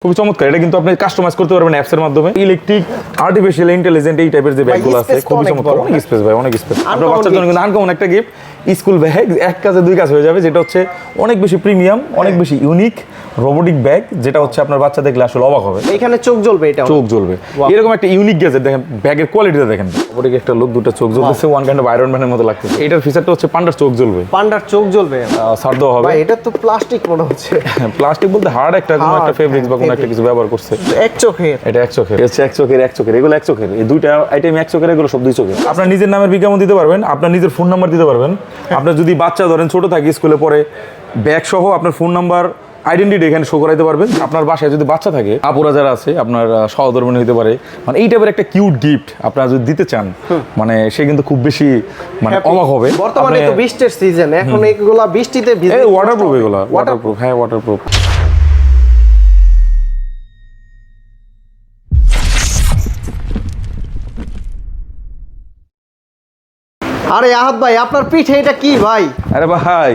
খুবই চমৎকার। এটা কিন্তু আপনি কাস্টমাইজ করতে পারবেন অ্যাপস এর মাধ্যমে। ইলেকট্রিক আর্টিফিশিয়াল ইন্টেলিজেন্ট এই টাইপের যে ব্যাগগুলো আছে খুবই চমৎকার। অনেক স্পেস ভাই, অনেক স্পেস। আপনার বাচ্চার জন্য কিন্তু আনকমন একটা গিফট স্কুল ব্যাগ, এক কাজে দুই কাজ হয়ে যাবে। যেটা হচ্ছে অনেক বেশি প্রিমিয়াম, অনেক বেশি ইউনিক রোবোটিক ব্যাগ, যেটা হচ্ছে আপনার বাচ্চা দেখলে আসলে অবাক হবে। এখানে চোখ জ্বলবে, এটা চোখ জ্বলবে। এরকম একটা ইউনিক গ্যাজেট দেখেন, ব্যাগের কোয়ালিটিটা দেখেন। রোবোটিক একটা লুক, দুটো চোখ জ্বলছে, ওয়ান কাইন্ড অফ আয়রন ম্যানের মতো লাগতেছে। এটার ফিচারটা হচ্ছে পান্ডার চোখ জ্বলবে। পান্ডার চোখ জ্বলবে ছাড় দেওয়া হবে। ভাই এটা তো প্লাস্টিক মনে হচ্ছে। প্লাস্টিক বলতে হার্ড একটা কোনো একটা ফেব্রিক্স বা কোনো একটা কিছু ব্যবহার করছে। এক চোখের, এটা এক চোখের, হচ্ছে এক চোখের, এক চোখের, এগুলো এক চোখের। এই দুইটা আইটেম এক চোখের, এগুলো সব দুই চোখের। আপনার নিজের নামের বিজ্ঞাপন দিতে পারবেন, আপনার নিজের ফোন নাম্বার দিতে পারবেন। আপনার যদি বাচ্চা ধরেন ছোট থাকে, স্কুলে পড়ে, ব্যাগ সহ আপনার ফোন নাম্বার আইডেন্টিটি এখানে শো করাইতে পারবেন। আপনার বাসায় যদি বাচ্চা থাকে, আপুরা যারা আছে, আপনার সহধর্মিণী হতে পারে, মানে এই টাইপের একটা কিউট গিফট আপনারা যদি দিতে চান, মানে সে কিন্তু খুব বেশি মানে অবাক হবে। বর্তমানে তো বৃষ্টির সিজন, এখন এগুলা বৃষ্টিতে ভিজে ওয়াটারপ্রুফ, এগুলা ওয়াটারপ্রুফ। হ্যাঁ, ওয়াটারপ্রুফ। আরে আহাদ ভাই, আপনার পিঠে এটা কি ভাই? আরে ভাই,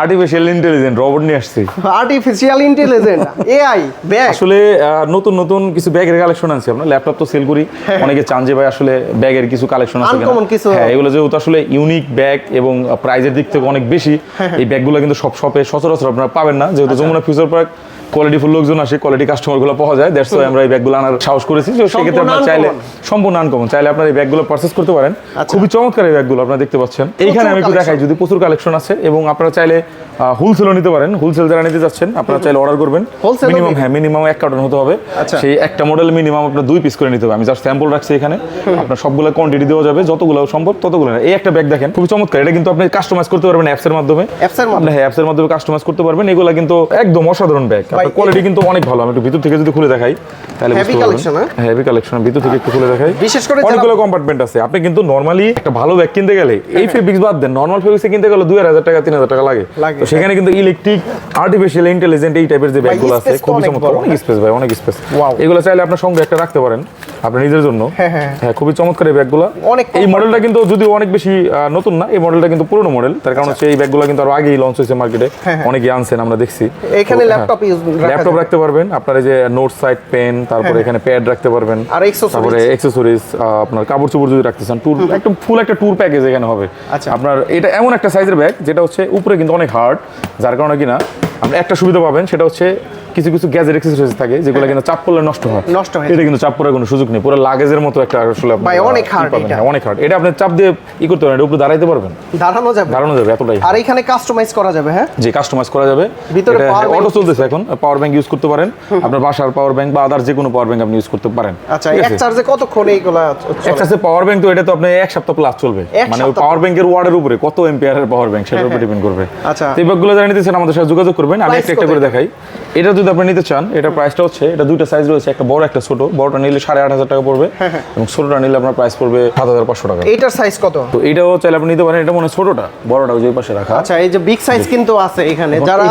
আর্টিফিশিয়াল ইন্টেলিজেন্ট রোবট নিয়ে আসছি। Artificial intelligent AI bag. আসলে নতুন নতুন কিছু ব্যাগের কালেকশন আছে। আমরা ল্যাপটপ তো সেল করি, অনেকে চান যে ভাই আসলে ব্যাগের কিছু কালেকশন আছে কিনা। হ্যাঁ, এগুলো যেহেতু আসলে ইউনিক ব্যাগ এবং প্রাইজের দিক থেকে অনেক বেশি, এই ব্যাগগুলো কিন্তু সব শপে সচরাচর আপনারা পাবেন না। যেহেতু যমুনা ফিউচার পার্ক কোয়ালিটিফুল লোকজন আসে, কোয়ালিটি কাস্টমারগুলো পাওয়া যায়, দ্যাটস ওয়াই আমরা এই ব্যাগগুলো আনার সাহস করেছি। সেক্ষেত্রে আপনারা চাইলে সম্পূর্ণ আনকমন, চাইলে আপনারা এই ব্যাগগুলো পারচেজ করতে পারেন। খুবই চমৎকার এই ব্যাগগুলো আপনারা দেখতে পাচ্ছেন। এইখানে আমি একটু দেখাই, যদি প্রচুর কালেকশন আছে এবং আপনারা চাইলে হোলসেলও নিতে পারেন। হোলসেল যারা নিতে যাচ্ছেন, আপনারা চাইলে অর্ডার করবেন। মিনিমাম, হ্যাঁ, মিনিমাম 1 কার্টন হতে হবে। সেই একটা মডেল মিনিমাম আপনার 2 পিস করে নিতে হবে। আমি জাস্ট স্যাম্পল রাখছি এখানে, আপনার সবগুলো কোয়ান্টিটি দেওয়া যাবে, যতগুলো সম্ভব ততগুলো। এই একটা ব্যাগ দেখেন, খুবই চমৎকার। এটা কিন্তু আপনি কাস্টমাইজ করতে পারবেন অ্যাপস এর মাধ্যমে। হ্যাঁ, অ্যাপস এর মাধ্যমে কাস্টমাইজ করতে পারবেন। এগুলো কিন্তু একদম অসাধারণ ব্যাগ। আপনার কোয়ালিটি কিন্তু অনেক ভালো। আমি একটু ভিতর থেকে যদি খুলে দেখাই তাহলে বুঝতে পারবেন। হেভি কালেকশন, ভিতর থেকে একটু খুলে দেখাই। বিশেষ করে অনেকগুলো কম্পার্টমেন্ট আছে। আপনি কিন্তু নরমালি একটা ভালো ব্যাগ কিনতে গেলে এই ফেব্রিক্স বাদ দেন, নরমাল ফেব্রিক্স কিনতে গেলে 2000 টাকা 3000 টাকা লাগে। তো সেখানে কিন্তু ইলেকট্রিক আর্টিফিশিয়াল ইন্টেলিজেন্ট এই টাইপের যে ব্যাগগুলো আছে খুবই চমৎকার। অনেক স্পেস ভাই, অনেক স্পেস। এগুলো চাইলে আপনার সঙ্গে একটা রাখতে পারেন আপনার নিজের জন্য। হ্যাঁ, খুবই চমৎকার এই ব্যাগগুলো। এই মডেলটা কিন্তু যদিও অনেক বেশি নতুন না, এই মডেলটা কিন্তু পুরনো মডেল। তার কারণ হচ্ছে এই ব্যাগগুলো কিন্তু আরো আগেই লঞ্চ হয়েছে মার্কেটে, অনেকেই আনছেন, আমরা দেখছি। এখানে ল্যাপটপ রাখতে পারবেন, আপনার এই যে নোট সাইড পেন, তারপরে এখানে প্যাড রাখতে পারবেন, তারপরে অ্যাকসেসরিজ, আপনার কাপড় চোপড় যদি রাখতে চান, ট্যুর একদম ফুল একটা ট্যুর প্যাকেজ এখানে হবে। আপনার এটা এমন একটা সাইজের ব্যাগ যেটা হচ্ছে উপরে কিন্তু অনেক হার্ড, যার কারণে কিনা আপনি একটা সুবিধা পাবেন, সেটা হচ্ছে কিছু কিছু গ্যাজেট অ্যাকসেসরিজ থাকে যেগুলো কিন্তু চাপ পড়লে নষ্ট হয়। এটা কিন্তু চাপ পড়ার কোনো সুযোগ নেই, পুরো লাগেজের মতো একটা আসলে ভাই অনেক হার্ড। এটা অনেক হার্ড। এটা আপনি চাপ দিয়ে ই করতে পারেন, উপরে দাঁড়াইতে পারবেন, দাঁড়ানো যাবে এতটাই। আর এখানে কাস্টমাইজ করা যাবে। হ্যাঁ, জি, কাস্টমাইজ করা যাবে। ভিতরে অটো চলতেছে এখন, পাওয়ার ব্যাংক ইউজ করতে পারেন। আপনার বাসার পাওয়ার ব্যাংক বা আদার যে কোনো পাওয়ার ব্যাংক আপনি ইউজ করতে পারেন। আচ্ছা, এক চার্জে কতক্ষণ এইগুলা চলে? এক চার্জে পাওয়ার ব্যাংক তো এটা তো আপনি 1 সপ্তাহ প্লাস চলবে। মানে ওই পাওয়ার ব্যাংকের ওয়ার্ডের উপরে কত এম্পিয়ারের পাওয়ার ব্যাংক সেটার উপর ডিপেন্ড করবে। আচ্ছা, এই ব্যাগগুলো যারা নিতে চান আমাদের সাথে যোগাযোগ করবেন। আমি একটা করে দেখাই। এটা যদি আপনি নিতে চান, এটা প্রাইসটা হচ্ছে, এটা দুইটা সাইজ রয়েছে, একটা বড় একটা ছোট। বড়টা নিলে 8500 টাকা পড়বে এবং ছোটটা নিলে আপনার প্রাইস পড়বে 7500 টাকা। এইটার সাইজ কত? তো এটাও চাইলে আপনি নিতে পারেন। এটা মনে ছোটটা, বড়টা ওই যে পাশে রাখা। আচ্ছা, এই যে বিগ সাইজ কিন্তু আছে এখানে। যারা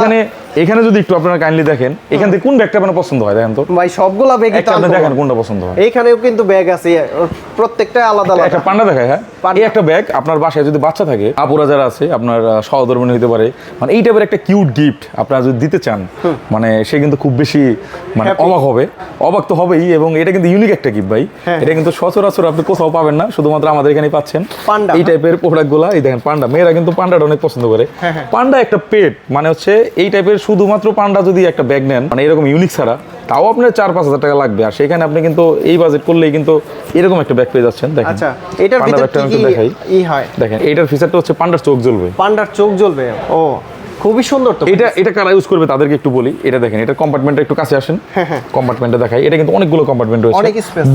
এখানে যদি একটু আপনারা কাইন্ডলি দেখেন, এখান থেকে কোন ব্যাগটা আপনার পছন্দ হয় দেখেন তো ভাই। সবগুলা ব্যাগই তো আপনি দেখেন কোনটা পছন্দ হয়। এইখানেও কিন্তু ব্যাগ আছে, প্রত্যেকটা আলাদা আলাদা। একটা পান্ডা দেখায়। হ্যাঁ, এই একটা ব্যাগ আপনার বাসায় যদি বাচ্চা থাকে, আপুরা যারা আছে, আপনার সহধর্মিণী হতে পারে, মানে এই টাইপের একটা কিউট গিফট আপনারা যদি দিতে চান, মানে সে কিন্তু খুব বেশি মানে অবাক হবে। অবাক তো হবেই, এবং এটা কিন্তু ইউনিক একটা গিফট ভাই। এটা কিন্তু সচরাচর আপনি কোথাও পাবেন না, শুধুমাত্র আমাদের এখানেই পাচ্ছেন এই টাইপের প্রোডাক্টগুলো। এই দেখেন পান্ডা, মেয়েরা কিন্তু পান্ডাটা অনেক পছন্দ করে। পান্ডা একটা পেট, মানে হচ্ছে এই টাইপের শুধুমাত্র পান্ডা যদি একটা ব্যাগ নেন, মানে এরকম ইউনিক ছাড়া, তাও আপনার 4-5 হাজার টাকা লাগবে। আর সেখানে আপনি কিন্তু এই বাজেট করলেই কিন্তু এরকম একটা ব্যাগ পেয়ে যাচ্ছেন। দেখেন, আচ্ছা, এটার ভিতরে কি দেখাই। দেখেন, এটার ফিচারটা হচ্ছে পান্ডার চোখ জ্বলবে। পান্ডার চোখ জ্বলবে। ও, খুবই সুন্দর। তো এটা কারা ইউজ করবে তাদেরকে একটু বলি। এটা দেখেন, এটা কম্পার্টমেন্টটা একটু কাছে আসেন, কম্পার্টমেন্টটা দেখাই। এটা কিন্তু অনেকগুলো কম্পার্টমেন্ট রয়েছে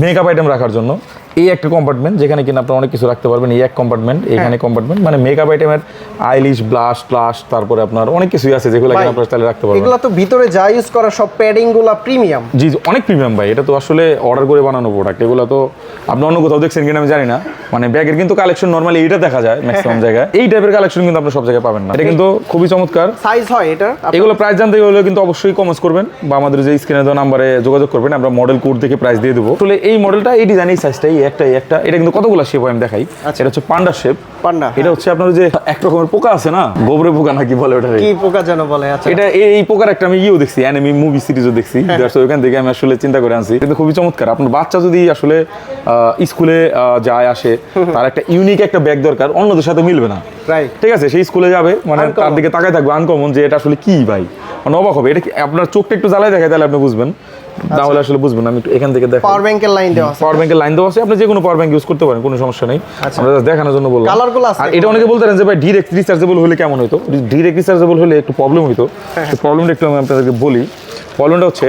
মেকআপ আইটেম রাখার জন্য। এই একটা কম্পার্টমেন্ট যেখানে কিনা আপনারা অনেক কিছু রাখতে পারবেন। এই এক কম্পার্টমেন্ট, এখানে কম্পার্টমেন্ট, মানে মেকআপ আইটেমের আইলিশ, ব্লাশ, ফ্লাশ, তারপরে আপনার অনেক কিছুই আছে যেগুলো কিনা আপনারা চাইলে রাখতে পারবেন। এগুলো তো ভিতরে যা ইউজ করা সব প্যাডিং গুলো প্রিমিয়াম। জি, অনেক প্রিমিয়াম ভাই। এটা তো আসলে অর্ডার করে বানানো প্রোডাক্ট। এগুলো তো আপনি অন্য কোথাও দেখছেন কিনা আমি জানি না। মানে ব্যাগের কিন্তু কালেকশন নরমালি এটা দেখা যায় ম্যাক্সিমাম জায়গায়। এই টাইপের কালেকশন কিন্তু আপনি সব জায়গায় পাবেন না। এটা কিন্তু খুবই চমৎকার সাইজ হয় এটা। এগুলো প্রাইস জানতে হলে কিন্তু অবশ্যই কমেন্টস করবেন বা আমাদের যে স্ক্রিনে দেওয়া নাম্বারে যোগাযোগ করবেন। আমরা মডেল কোড দেখে প্রাইস দিয়ে দেবো। আসলে এই মডেলটা, এই ডিজাইন, এই সাইজটাই একটা এটা কিন্তু কতগুলো শেপ হয় আমি দেখাই। এটা হচ্ছে পান্ডা শেপ। পান্ডা, এটা হচ্ছে আপনার যে এক রকমের পোকা আছে না, গোবরে পোকা নাকি বলে ওটা, কি পোকা যেন বলে। আচ্ছা, এটা এই পোকার একটা আমি দেখছি, অ্যানিমে মুভি সিরিজও দেখছি, ওইখান থেকে আমি আসলে চিন্তা করে আনছি। কিন্তু খুবই চমৎকার। আপনার বাচ্চা যদি আসলে স্কুলে যায় আসে, তার একটা ইউনিক একটা ব্যাগ দরকার, অন্যদের সাথে মিলবে না, ঠিক আছে? সেই স্কুলে যাবে মানে তার দিকে তাকায় থাকবে আনকমন, যে এটা আসলে কি ভাই, মানে অবাক হবে। এটা আপনার চোখটা একটু জ্বালায় দেখায়, তাহলে আপনি বুঝবেন, তাহলে আসলে বুঝবেন। আমি একটু এখান থেকে দেখাই। পাওয়ার ব্যাংকের লাইন দেওয়া আছে, পাওয়ার ব্যাংকের লাইন দেওয়া আছে, আপনি যে কোনো পাওয়ার ব্যাংক ইউজ করতে পারেন, কোনো সমস্যা নেই। আমরা জাস্ট দেখানোর জন্য বললাম। কালারগুলো আছে। আর এটা অনেকে বলতে পারেন যে ভাই ডাইরেক্ট রিচার্জেবল হলে কেমন হতো। ডাইরেক্ট রিচার্জেবল হলে একটু প্রবলেম হতো। প্রবলেমটা একটু আমি আপনাদেরকে বলি। প্রবলেমটা হচ্ছে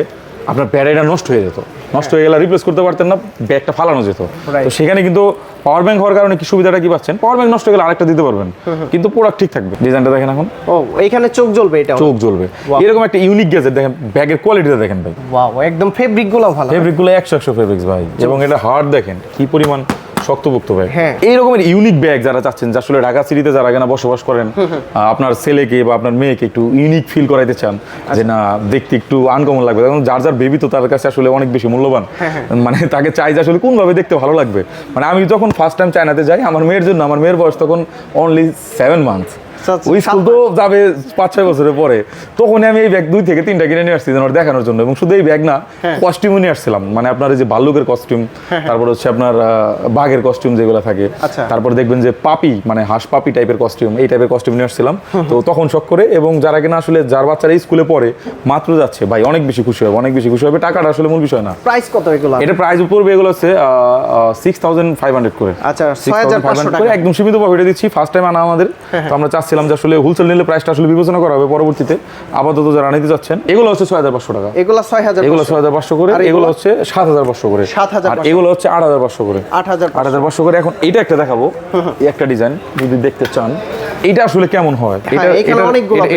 আপনার ব্যাটারিটা নষ্ট হয়ে যেত, নষ্ট হয়ে গেলে রিপ্লেস করতে পারতেন না, ব্যাগটা ফালানো যেত। তো সেখানে কিন্তু পাওয়ার ব্যাংক হওয়ার কারণে কি সুবিধাটা কি পাচ্ছেন, পাওয়ার ব্যাংক নষ্ট হয়ে গেলে আরেকটা দিতে পারবেন, কিন্তু প্রোডাক্ট ঠিক থাকবে। ডিজাইনটা দেখেন এখন, ও এইখানে চোখ জ্বলবে, এটা চোখ জ্বলবে, এরকম একটা ইউনিক গ্যাজেট দেখেন। ব্যাগের কোয়ালিটিটা দেখেন ভাই, ওয়াও, একদম ফেব্রিক গুলো ভালো, ফেব্রিক গুলো 100 ফেব্রিক্স ভাই, এবং এটা হার্ড দেখেন কি পরিমাণ শক্তপোক্ত ব্যাগ। হ্যাঁ, এই রকমের ইউনিক ব্যাগ যারা চাচ্ছেন, যে আসলে ঢাকা সিটিতে যারা কেনা বসবাস করেন, আপনার ছেলেকে বা আপনার মেয়েকে একটু ইউনিক ফিল করাইতে চান, যে না দেখতে একটু আনকমন লাগবে, কারণ যার যার বেবি তো তার কাছে আসলে অনেক বেশি মূল্যবান, মানে তাকে চাই যে আসলে কোনভাবে দেখতে ভালো লাগবে। মানে আমি যখন ফার্স্ট টাইম চায়নাতে যাই আমার মেয়ের জন্য, আমার মেয়ের বয়স তখন অনলি 7 মান্থ, ওই স্কুল তো যাবে 5-6 বছরের পরে, তখন আমি এই ব্যাগ 2 থেকে 3টা কিনে নিয়ে আসছি আমার দেখানোর জন্য। এবং শুধু এই ব্যাগ না, কস্টিউমও নিয়ে আসছিলাম, মানে আপনার এই যে ভাল্লুকের কস্টিউম, তারপর হচ্ছে আপনার বাঘের কস্টিউম যেগুলো থাকে, তারপর দেখবেন যে পাপি, মানে হাঁস পাপি টাইপের কস্টিউম, এই টাইপের কস্টিউম নিয়ে আসছিলাম। তো তখন শখ করে, এবং যারা কিনা আসলে যার বাচ্চারা স্কুলে পড়ে মাত্র যাচ্ছে ভাই, অনেক বেশি খুশি হবে, অনেক বেশি খুশি হবে। টাকাটা আসলে মূল বিষয় না। প্রাইস কত এগুলো? এটা প্রাইস পড়বে এগুলো হচ্ছে 6500 করে। আচ্ছা, 6500 টাকা একদম সীমিত প্রফিটে দিচ্ছি, ফার্স্ট টাইম আনা আমাদের। তো আমরা চাচ্ছিলাম যে আসলে হোলসেল নিলে প্রাইসটা আসলে বিবেচনা করা হবে পরবর্তীতে। আপাতত যারা নিতে যাচ্ছেন, এগুলো হচ্ছে 6500 টাকা, এগুলো 6000, এগুলো 6500 করে, এগুলো হচ্ছে 7500 করে, 7000, আর এগুলো হচ্ছে 8500 করে, 8500 করে। এখন এইটা একটা দেখাবো, এই একটা ডিজাইন যদি দেখতে চান, এইটা আসলে কেমন হয়,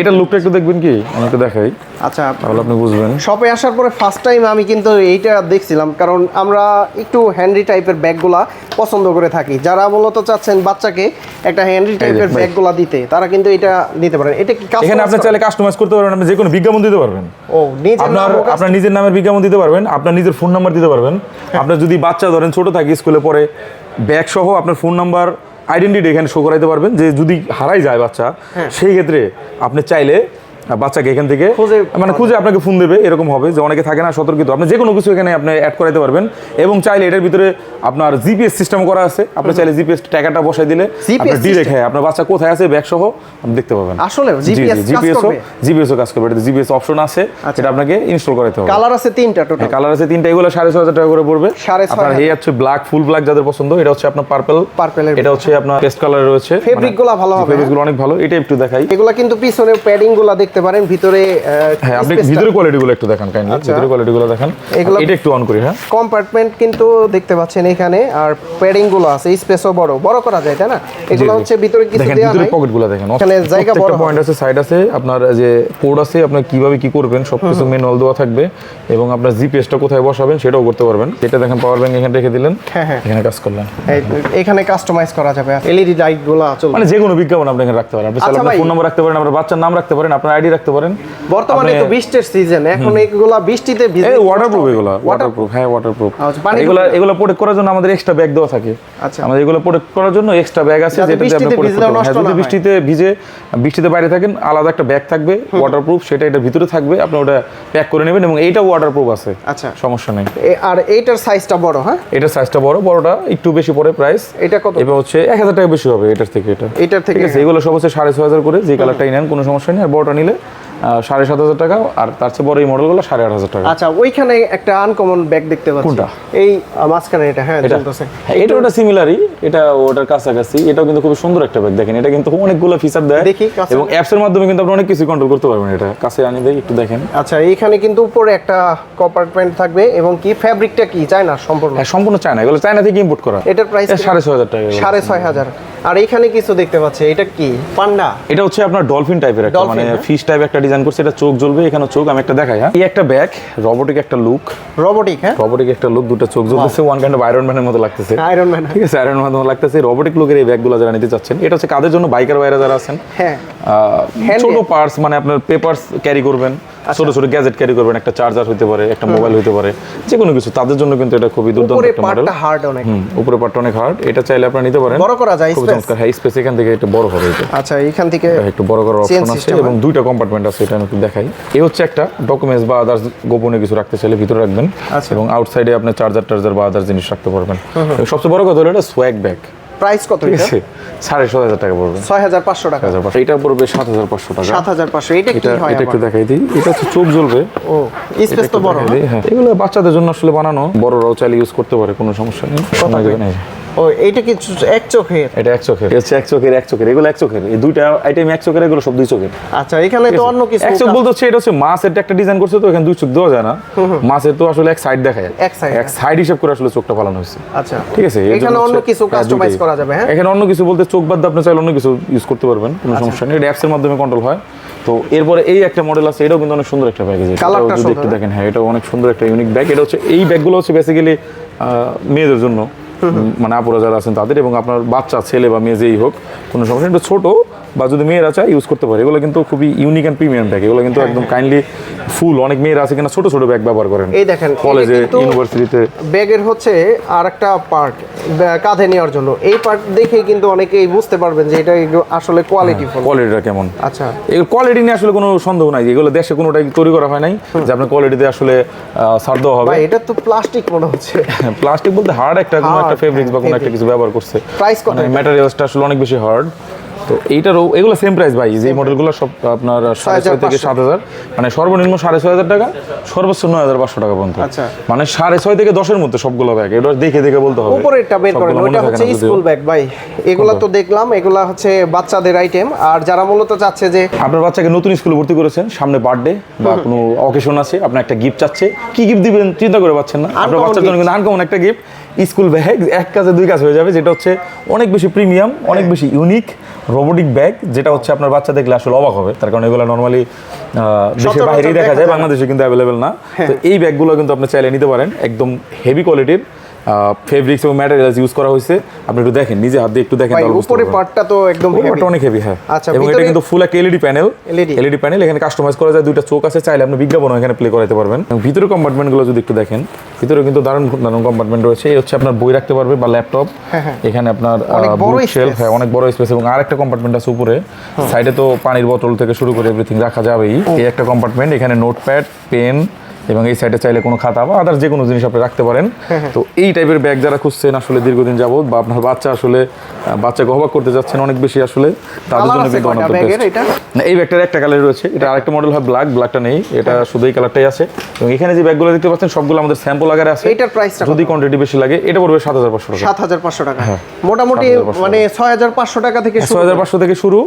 এটা লুকটা একটু দেখবেন কি, আমি একটু দেখাই। আচ্ছা, তাহলে আপনি বুঝবেন। শপে আসার পরে ফার্স্ট টাইম আমি কিন্তু এইটা দেখছিলাম, কারণ আমরা একটু হ্যান্ডি টাইপের ব্যাগগুলা পছন্দ করে থাকি। যারা মূলত চাচ্ছেন বাচ্চাকে একটা হ্যান্ডি টাইপের ব্যাগগুলা দিতে, তারা কিন্তু এটা নিতে পারেন। এটা কি এখানে আপনি চাইলে কাস্টমাইজ করতে পারবেন, আপনি যে কোনো বিজ্ঞাপন দিতে পারবেন। ও, নিজের নাম, আপনার নিজের নামের বিজ্ঞাপন দিতে পারবেন, আপনার নিজের ফোন নাম্বার দিতে পারবেন। আপনার যদি বাচ্চা ধরেন ছোট থাকে, স্কুলে পড়ে, ব্যাগ সহ আপনার ফোন নাম্বার, আইডেন্টিটি এখানে শো করাইতে পারবেন, যে যদি হারাই যায় বাচ্চা, সেই ক্ষেত্রে আপনি চাইলে বাচ্চাকে এখান থেকে খুঁজে আপনাকে ফোন দেবে, এরকম হবে। যে অনেকে থাকে না সতর্কিত, আপনি যে কোনো কিছু এখানে আপনি অ্যাড করাইতে পারবেন। এবং চাইলে এটার ভিতরে আপনার জিপিএস সিস্টেম করা আছে, আপনি চাইলে জিপিএস ট্যাগারটা বসাই দিলে ডিরেক্ট আপনার বাচ্চা কোথায় আছে ব্যাগ সহ আপনি দেখতে পাবেন। আসলে জিপিএসও কাজ করবে, এটা জিপিএস অপশন আছে, এটা আপনাকে ইনস্টল করাইতে হবে। কালার আছে 3টা টোটাল, কালার আছে 3টা, এগুলো 6500 টাকা করে পড়বে। আপনার এই হচ্ছে ব্ল্যাক, ফুল ব্ল্যাক যাদের পছন্দ, এটা হচ্ছে আপনার পার্পল, এটা হচ্ছে আপনার পেস্ট কালার রয়েছে। ফেব্রিকগুলো ভালো হবে, ফেব্রিকগুলো অনেক ভালো। এটা একটু দেখাই, এগুলো কিন্তু পিছনে প্যাডিংগুলো দেখতে পারেন, ভিতরে হ্যাঁ, আপনি ভিতরে কোয়ালিটিগুলো একটু দেখান কাইন্ডলি, ভিতরে কোয়ালিটিগুলো দেখান। এটা একটু অন করি। হ্যাঁ, কম্পার্টমেন্ট কিন্তু দেখতে পাচ্ছেন এখানে, আর প্যাডিংগুলো আছে, স্পেসও বড় করা যায়, তাই না? এগুলো হচ্ছে ভিতরে কিছু দেয়া নাই, ভিতরে পকেটগুলো দেখেন, এখানে জায়গা বড়, পয়েন্ট আছে, সাইড আছে, আপনার যে কোড আছে, আপনি কিভাবে কি করবেন সবকিছু ম্যানুয়াল দেওয়া থাকবে, এবং আপনার জিপিএসটা কোথায় বসাবেন সেটাও করতে পারবেন। এটা দেখেন পাওয়ার ব্যাংক এখানে রেখে দিলেন, এখানে কাজ করলেন, এখানে কাস্টমাইজ করা যাবে, এলইডি লাইটগুলো চলবে, মানে যে কোনো বিজ্ঞাপন আপনি এখানে রাখতে পারেন। আপনি চাইলে আপনার ফোন নাম্বার রাখতে পারেন, আপনার বাচ্চার নাম রাখতে পারেন, আপনার আইডি রাখতে পারেন। বর্তমানে তো বৃষ্টির সিজন, এখন এগুলা বৃষ্টিতে ভিজে, এই ওয়াটারপ্রুফ, এগুলা ওয়াটারপ্রুফ, হ্যাঁ ওয়াটারপ্রুফ। এগুলো প্রোটেক্ট করার জন্য আমাদের এক্সট্রা ব্যাগ দেওয়া থাকে। আচ্ছা, আমাদের এগুলো প্রোটেক্ট করার জন্য এক্সট্রা ব্যাগ আছে, যেটাতে আপনি যদি বৃষ্টিতে বাইরে থাকেন, আলাদা একটা ব্যাগ থাকবে ওয়াটারপ্রুফ, সেটা এটা ভিতরে থাকবে, আপনি ওটা প্যাক করে নেবেন, এবং এইটা ওয়াটারপ্রুফ আছে। আচ্ছা, সমস্যা নেই। আর এইটার সাইজটা বড়, হ্যাঁ এটার সাইজটা বড়টা একটু বেশি পড়ে প্রাইস। এটা কত? এটা হচ্ছে 1000 টাকা বেশি হবে এটার থেকে। ঠিক আছে, এগুলো সব হচ্ছে 6500 করে, যে কালারটাই নেন কোনো সমস্যা নেই। আর বড়টা নিলে 7500 টাকা, আর তার চেয়ে বড় এই মডেলগুলো 8500 টাকা। আচ্ছা, ওইখানে একটা আনকমন ব্যাগ দেখতে পাচ্ছি, কোনটা? এই মাঝখানে এটা, হ্যাঁ চলতেছে, এটা ওটা সিমিলারই, এটা ওটার কাছাকাছি। এটাও কিন্তু খুব সুন্দর একটা ব্যাগ, দেখেন এটা কিন্তু অনেকগুলো ফিচার দেয়, এবং অ্যাপস এর মাধ্যমে কিন্তু আপনি অনেক কিছু কন্ট্রোল করতে পারবেন। এটা কাছে আনি দেই, একটু দেখেন। আচ্ছা, এইখানে কিন্তু উপরে একটা কম্পার্টমেন্ট থাকবে, এবং কি ফেব্রিকটা কি চায়না সম্পূর্ণ? হ্যাঁ, সম্পূর্ণ চায়না, এগুলো চায়না থেকে ইম্পোর্ট করা। এটার প্রাইস 6500 টাকা। 6500। আর এইখানে কিছু দেখতে পাচ্ছি, এটা কি পান্ডা? এটা হচ্ছে আপনার ডলফিন টাইপের একটা, মানে ফিশ টাইপ একটা ডিজাইন করছে। এটা চোখ জ্বলবে, এখানে চোখ, আমি একটা দেখাই। হ্যাঁ, এই একটা ব্যাগ, রোবোটিক একটা লুক, রোবোটিক একটা লুক, দুটো চোখ জ্বলতেছে, ওয়ান কাইন্ড অফ আয়রন ম্যানের মতো লাগতেছে। আয়রন ম্যান, ঠিক আছে, আয়রন ম্যানের মতো লাগতেছে। রোবোটিক লুকের এই ব্যাগগুলো যারা নিতে চাচ্ছেন, এটা হচ্ছে কাদের জন্য? বাইকার বাইরে যারা আছেন, হ্যাঁ, ছোট পার্টস, মানে আপনার পেপারস ক্যারি করবেন, ছোট ছোট গ্যাজেট ক্যারি করবেন, একটা চার্জার হতে পারে, একটা মোবাইল হতে পারে, যে কোনো কিছু, তাদের জন্য কিন্তু এটা খুবই দুর্দান্ত একটা মডেল। হার্ড অনেক, উপরে পার্টটা অনেক হার্ড, এটা চাইলে আপনারা নিতে পারেন, বড় করা যায় খুব চমৎকার। হ্যাঁ, স্পেস এখান থেকে একটু বড় হবে এটা। আচ্ছা, এখান থেকে একটু বড় করার অপশন আছে এবং দুইটা কম্পার্টমেন্ট আছে, এটা আমি একটু দেখাই। এই হচ্ছে একটা ডকুমেন্টস বা আদার্স গোপনীয় কিছু রাখতে চাইলে ভিতরে রাখবেন, এবং আউটসাইডে আপনি চার্জার বা আদার্স জিনিস রাখতে পারবেন। সবচেয়ে বড় কথা হলো এটা সোয়াগ ব্যাগ। প্রাইস কত এটা? 7,500 টাকা পড়বে। 6,500 টাকা। এটা পড়বে 7,500 টাকা। 7,500। এটা কি হয়? এটা একটু দেখাই দিই। এটা হচ্ছে চোখ জ্বলবে। ও, স্পেস তো বড়। হ্যাঁ, এগুলো বাচ্চাদের জন্য আসলে বানানো, বড়রাও চাইলে ইউজ করতে পারে, কোনো সমস্যা নেই। ও, এইটা কি এক চোখের? এটা এক চোখের, হচ্ছে এক চোখের, এগুলো এক চোখের, এই দুইটা আইটেম এক চোখের, এগুলো সব দুই চোখের। আচ্ছা, এখানে তো অন্য কিছু এক চোখ বলতে হচ্ছে এটা হচ্ছে মাছের একটা ডিজাইন করছে, তো এখানে দুই চোখ দেওয়া যায় না, মাছের তো আসলে এক সাইড দেখায়, এক সাইড হিসাব করে আসলে চোখটা ফালানো হয়েছে। আচ্ছা, ঠিক আছে, এখানে অন্য কিছু কাস্টমাইজ করা যাবে। হ্যাঁ, এখানে অন্য কিছু বলতে চোখ বাদ দিয়ে আপনি চাইলে অন্য কিছু ইউজ করতে পারবেন, কোনো সমস্যা নেই, এটা অ্যাপসের মাধ্যমে কন্ট্রোল হয়। তো এরপরে এই একটা মডেল আছে, এটাও কিন্তু অনেক সুন্দর একটা ব্যাগ, কালারটা যদি একটু দেখেন। হ্যাঁ, এটাও অনেক সুন্দর একটা ইউনিক ব্যাগ। এটা হচ্ছে, এই ব্যাগগুলো হচ্ছে বেসিক্যালি মেয়েদের জন্য, মানে আপুরা যারা আছেন তাদের, এবং আপনার বাচ্চা ছেলে বা মেয়ে যেই হোক কোনো সমস্যা, একটু ছোট বা যদি মেয়েরা চায় ইউজ করতে পারে। এগুলো কিন্তু খুবই ইউনিক অ্যান্ড প্রিমিয়াম ব্যাগ, এগুলো কিন্তু একদম কাইন্ডলি ফুল। অনেক মেয়েরা আছে কিনা ছোট ছোট ব্যাগ ব্যবহার করেন, এই দেখেন কলেজে, ইউনিভার্সিটিতে। ব্যাগের হচ্ছে আর একটা পার্ট কাঁধে নেওয়ার জন্য, এই পার্ট দেখেই কিন্তু অনেকেই বুঝতে পারবেন যে এটা আসলে কোয়ালিটিফুল, কোয়ালিটিটা কেমন। আচ্ছা, এই কোয়ালিটি নিয়ে আসলে কোনো সন্দেহ নাই, এগুলো দেশে কোনোটাই তৈরি করা হয় নাই যে আপনার কোয়ালিটিতে আসলে ছাড় দেওয়া হবে। এটা তো প্লাস্টিক মনে হচ্ছে। প্লাস্টিক বলতে হার্ড একটা, কোনো একটা ফেব্রিক্স বা কোনো একটা কিছু ব্যবহার করছে। প্রাইস কত? ম্যাটেরিয়ালসটা আসলে অনেক বেশি হার্ড। তো এইটারও এগুলো সেম প্রাইস ভাই, যে মডেলগুলো সব আপনার 6,500 থেকে 7,000, মানে সর্বনিম্ন 6,500 টাকা, সর্বোচ্চ 9,500 টাকা পর্যন্ত। আচ্ছা, মানে 6,500 থেকে 10-এর মধ্যে সবগুলো ব্যাগ, এটা দেখে বলতে হবে। উপরেরটা বের করেন, ওটা হচ্ছে স্কুল ব্যাগ ভাই। এগুলা তো দেখলাম, এগুলা হচ্ছে বাচ্চাদের আইটেম। আর যারা মূলত চাচ্ছে যে আপনার বাচ্চাকে নতুন স্কুলে ভর্তি করেছেন, সামনে বার্থডে বা কোনো অকেশন আছে, আপনার একটা গিফট চাচ্ছে, কি গিফট দিবেন চিন্তা করে পাচ্ছেন না, আপনার বাচ্চার জন্য কিন্তু আনকমন একটা গিফট, স্কুল ব্যাগ, এক কাজে দুই কাজ হয়ে যাবে, যেটা হচ্ছে অনেক বেশি প্রিমিয়াম, অনেক বেশি ইউনিক রোবোটিক ব্যাগ, যেটা হচ্ছে আপনার বাচ্চা দেখলে আসলে অবাক হবে, তার কারণ এগুলো নর্মালি দেশের বাইরেই দেখা যায়, বাংলাদেশে কিন্তু অ্যাভেলেবেল না। তো এই ব্যাগগুলো কিন্তু আপনি চাইলে নিতে পারেন, একদম হেভি কোয়ালিটির ফেব্রিক্স এবং ম্যাটেরিয়ালস ইউজ করা হয়েছে। আপনি একটু দেখেন, নিজে হাত দিয়ে একটু দেখেন, তাহলে বুঝতে পারবেন। উপরে পার্টটা তো একদম হেভি, পার্টটা অনেক হেভি। হ্যাঁ, আচ্ছা, এবং এটা কিন্তু ফুল একটা এলইডি প্যানেল, এখানে কাস্টমাইজ করা যায়, দুইটা চোখ আছে, চাইলে আপনি বিজ্ঞাপনও এখানে প্লে করাতে পারবেন। এবং ভিতরে কম্পার্টমেন্টগুলো যদি একটু দেখেন, ভিতরে কিন্তু দারুণ দারুণ কম্পার্টমেন্ট রয়েছে। এই হচ্ছে আপনার বই রাখতে পারবে বা ল্যাপটপ, এখানে আপনার বুক শেলফ, হ্যাঁ অনেক বড় স্পেস, এবং আরেকটা কম্পার্টমেন্ট আছে উপরে, সাইডে তো পানির বোতল থেকে শুরু করে এভরিথিং রাখা যাবেই। এই একটা কম্পার্টমেন্ট, এখানে নোটপ্যাড, পেন, এবং এই সাইডে চাইলে কোনো খাতা বা আদার্স যে কোনো জিনিস আপনি রাখতে পারেন। তো এই টাইপের ব্যাগ যারা খুঁজছেন আসলে দীর্ঘদিন যাবত, বা আপনার বাচ্চা আসলে বাচ্চাকে অবাক করতে যাচ্ছেন অনেক বেশি, আসলে তাদের জন্য কিন্তু অনেক বেস্ট। এই ব্যাগটার একটা কালার রয়েছে, এটা আরেকটা মডেল হয় ব্ল্যাকটা নেই, এটা শুধু এই কালারটাই আছে। এবং এখানে যে ব্যাগগুলো দেখতে পাচ্ছেন সবগুলো আমাদের স্যাম্পল আকারে আছে। এটার প্রাইসটা যদি কোয়ান্টিটি বেশি লাগে এটা পড়বে 7,500 টাকা। 7,500 টাকা, মোটামুটি মানে 6,500 টাকা থেকে 6,500 থেকে শুরু,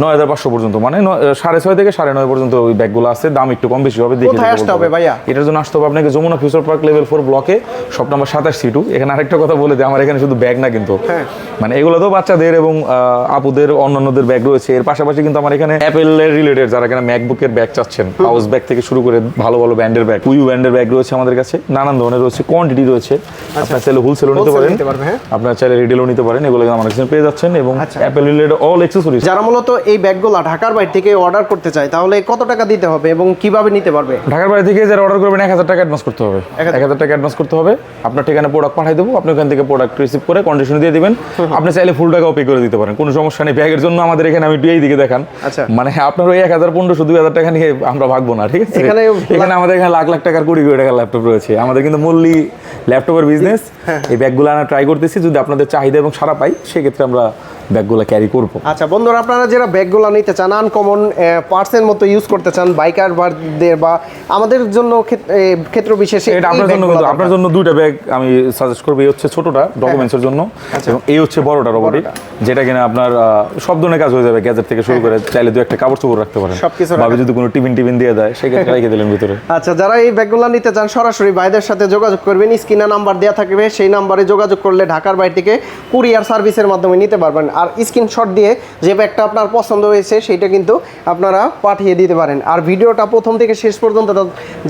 9,500 পর্যন্ত, মানে 6,500 থেকে 9,500 পর্যন্ত ওই ব্যাগগুলো আছে। দাম একটু কম বেশি হবে, দেখে কোথায় আসতে হবে ভাইয়া? এটার জন্য আসতে হবে আপনাকে যমুনা ফিউচার পার্ক লেভেল 4 ব্লকে, শপ নাম্বার 27C2। এখানে আরেকটা কথা বলে দিই, আমার এখানে শুধু ব্যাগ না কিন্তু, মানে এগুলো তো বাচ্চাদের এবং আপুদের অন্যান্যদের ব্যাগ রয়েছে। এর পাশাপাশি কিন্তু আমার এখানে অ্যাপেলের রিলেটেড, যারা কিনা ম্যাকবুকের ব্যাগ চাচ্ছেন, পাউচ ব্যাগ থেকে শুরু করে ভালো ভালো ব্র্যান্ডের ব্যাগ, উইউ ব্র্যান্ডের ব্যাগ রয়েছে আমাদের কাছে, নানান ধরনের রয়েছে, কোয়ান্টিটি রয়েছে। আপনার চাইলে হোলসেলও নিতে পারেন, আপনার চাইলে রিটেলও নিতে পারেন, এগুলো আমার কাছে পেয়ে যাচ্ছেন। এবং অ্যাপেল রিলেটেড অল অ্যাকসেসরিজ। যারা মূলত এই ব্যাগগুলো ঢাকার বাইরে থেকে অর্ডার করতে চায়, তাহলে কত টাকা দিতে হবে এবং কিভাবে নিতে পারবে? ঢাকার বাইরে থেকে যারা অর্ডার করবেন 1,000 টাকা অ্যাডভান্স করতে হবে। 1,000 টাকা অ্যাডভান্স করতে হবে, আপনার ঠিকানা প্রোডাক্ট পাঠিয়ে দেবো, আপনি ওখান থেকে প্রোডাক্ট রিসিভ করে কন্ডিশন দিয়ে দিবেন। আপনি চাইলে ফুল টাকাও পে করে দিতে পারেন, কোনো সমস্যা নেই। ব্যাগের জন্য আমাদের এখানে, আমি এই দিকে দেখান, মানে আপনার ওই 1,000, 1,500, 2,000 টাকা নিয়ে আমরা ভাগবো না, ঠিক আছে? এখানে আমাদের এখানে লাখ লাখ টাকার, কোটি কোটি টাকার ল্যাপটপ রয়েছে। আমাদের কিন্তু মূল্যই ল্যাপটপের বিজনেস। এই ব্যাগগুলো আমরা ট্রাই করতেছি, যদি আপনাদের চাহিদা এবং সারা পাই সেক্ষেত্রে আমরা ব্যাগগুলো ক্যারি করবো। আচ্ছা বন্ধুরা, আপনারা যারা ব্যাগগুলো নিতে চান, আনকমন পার্সের মতো ইউজ করতে চান, বাইকারদের বা আমাদের জন্য ক্ষেত্র বিশেষে, এটা আপনার জন্য, কিন্তু আপনার জন্য দুইটা ব্যাগ আমি সাজেস্ট করবো। এই হচ্ছে ছোটটা ডকুমেন্টসের জন্য, এবং এই হচ্ছে বড়টা রোবোটিক, যেটা কিনা আপনার সব ধরনের কাজ হয়ে যাবে, গ্যাজেট থেকে শুরু করে, চাইলে দু একটা কাপড় চোপড় রাখতে পারেন, ভাবে যদি কোনো টিফিন দিয়ে দেয় সেক্ষেত্রে রেখে দিলেন ভিতরে। আচ্ছা, যারা এই ব্যাগগুলো নিতে চান সরাসরি ভাইদের সাথে যোগাযোগ করবেন, স্ক্রিনে নাম্বার দেওয়া থাকবে, সেই নাম্বারে যোগাযোগ করলে ঢাকার বাইরে থেকে কুরিয়ার সার্ভিসের মাধ্যমে নিতে পারবেন। আর স্ক্রিনশট দিয়ে যে ব্যাগটা আপনার পছন্দ হয়েছে সেটা কিন্তু আপনারা পাঠিয়ে দিতে পারেন। আর ভিডিওটা প্রথম থেকে শেষ পর্যন্ত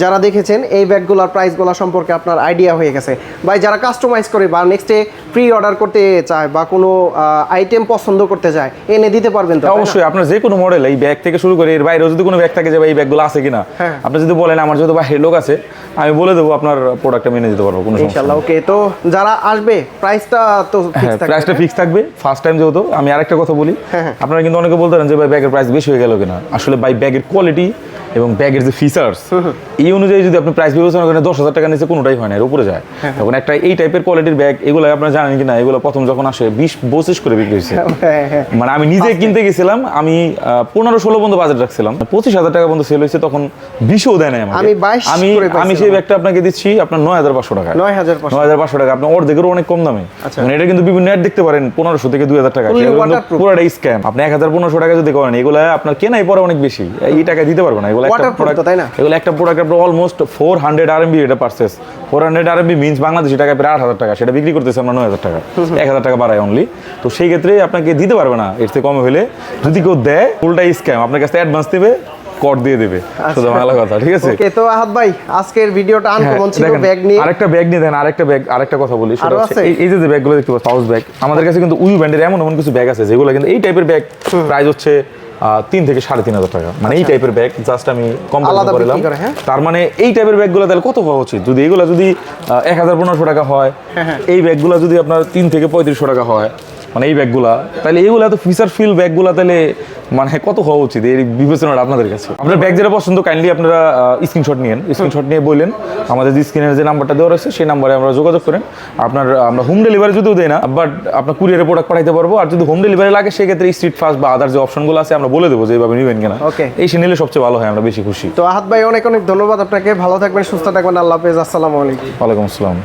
যারা দেখেছেন এই ব্যাগগুলোর প্রাইসগুলো সম্পর্কে আপনার আইডিয়া হয়ে গেছে। ভাই যারা কাস্টমাইজ করে বা নেক্সটে প্রি অর্ডার করতে চায় বা কোনো আইটেম পছন্দ করতে চায় এনে দিতে পারবেন তো? অবশ্যই, আপনার যে কোনো মডেল এই ব্যাগ থেকে শুরু করে এর বাইরেও যদি কোনো ব্যাগ থাকে যে ভাই এই ব্যাগগুলো আছে কিনা, আপনি যদি বলেন আমার যেহেতু বাইরের লোক আছে আমি বলে দেবো, আপনার প্রোডাক্টটা মেনে দিতে পারবো, কোনো সমস্যা ইনশাআল্লাহ। ওকে, তো যারা আসবে প্রাইসটা তো হ্যাঁ, প্রাইসটা ফিক্স থাকবে ফার্স্ট টাইম যেহেতু। আমি আরেকটা কথা বলি, আপনারা কিন্তু অনেকে বলতে পারেন যে ভাই ব্যাগের প্রাইস বেশি হয়ে গেল কিনা। আসলে ভাই ব্যাগের কোয়ালিটি এবং ব্যাগের যে ফিচার্স এই অনুযায়ী যদি আপনি প্রাইস বিবেচনা করেন 10,000 টাকা নিচে কোনোটাই হয় না, এর উপরে যায়। তখন একটা এই টাইপের কোয়ালিটির ব্যাগ এগুলো আপনারা জানেন কিনা, এগুলো প্রথম যখন আসে 20-25 করে বিক্রি হয়েছে। মানে আমি নিজে কিনতে গেছিলাম, আমি 15-16 পর্যন্ত বাজেট রাখছিলাম, 25,000 টাকা পর্যন্ত সেল হয়েছে, তখন 20ও দেয় নাই আমাকে। আমি সেই ব্যাগটা আপনাকে দিচ্ছি আপনার 9,500 টাকা। 9,500 টাকা আপনার অর্ধেকেরও অনেক কম দামে। মানে এটা কিন্তু বিভিন্ন নেট দেখতে পারেন 1500 থেকে 2,000 টাকা, পুরোটাই স্ক্যাম। আপনি 1,500 টাকা যদি করেন এগুলো আপনার কেনাই পরে অনেক বেশি, এই টাকা দিতে পারবে না। এগুলো একটা প্রোডাক্ট আপনার অলমোস্ট 400 RMB এটা পারচেস। 400 RMB মিন্স বাংলাদেশি টাকা প্রায় 8,000 টাকা, সেটা বিক্রি করতেছে আমরা 9,000 টাকা, 1,000 টাকা বাড়ায় অনলি। তো সেই ক্ষেত্রে আপনাকে দিতে পারবে না, এর থেকে কমে হলে যদি কেউ দেয় পুরোটাই স্ক্যাম, আপনার কাছে অ্যাডভান্স দেবে, কর দিয়ে দেবে, শুধু বাংলা কথা, ঠিক আছে? ওকে, তো আহাদ ভাই আজকের ভিডিওটা আনকমন ছিল ব্যাগ নিয়ে। আরেকটা ব্যাগ নিয়ে দেন, আরেকটা কথা বলি, সেটা হচ্ছে এই যে ব্যাগগুলো দেখতে পাচ্ছেন পাউচ ব্যাগ, আমাদের কাছে কিন্তু উই ব্র্যান্ডের এমন কিছু ব্যাগ আছে যেগুলো কিন্তু এই টাইপের ব্যাগ প্রাইস হচ্ছে 3 থেকে 3,500 টাকা। মানে এই টাইপের ব্যাগ জাস্ট আমি কম করলাম। তার মানে এই টাইপের ব্যাগগুলো তাহলে কত হওয়া উচিত? যদি এগুলো যদি 1,500 টাকা হয়, এই ব্যাগগুলো যদি আপনার 3 থেকে 3,500 টাকা হয়, মানে এই ব্যাগগুলা, তাহলে এগুলো এত ফিচার ফিল ব্যাগগুলা তাহলে মানে কত হওয়া উচিত? এই বিবেচনাটা আপনাদের কাছে। আপনার ব্যাগ যেটা পছন্দ কাইন্ডলি আপনারা স্ক্রিনশট নিন, স্ক্রিনশট নিয়ে বললেন আমাদের যে স্ক্রিনের যে নাম্বারটা দেওয়া রয়েছে সেই নাম্বারে আমরা যোগাযোগ করেন। আমরা হোম ডেলিভারি যদিও দেই না, বাট আপনার কুরিয়ারে প্রোডাক্ট পাঠাইতে পারবো। আর যদি হোম ডেলিভারি লাগে সেক্ষেত্রে স্ট্রিট ফাস্ট বা আদার যে অপশনগুলো আছে আমরা বলে দেবো যে এইভাবে নেবেন কিনা। এই সে নিলে সবচেয়ে ভালো হয়, আমরা বেশি খুশি। তো আহাদ ভাই অনেক অনেক ধন্যবাদ আপনাকে, ভালো থাকবেন, সুস্থ থাকবেন, আল্লাহ হাফেজ, আসসালামু আলাইকুম। ওয়ালাইকুম আসসালাম।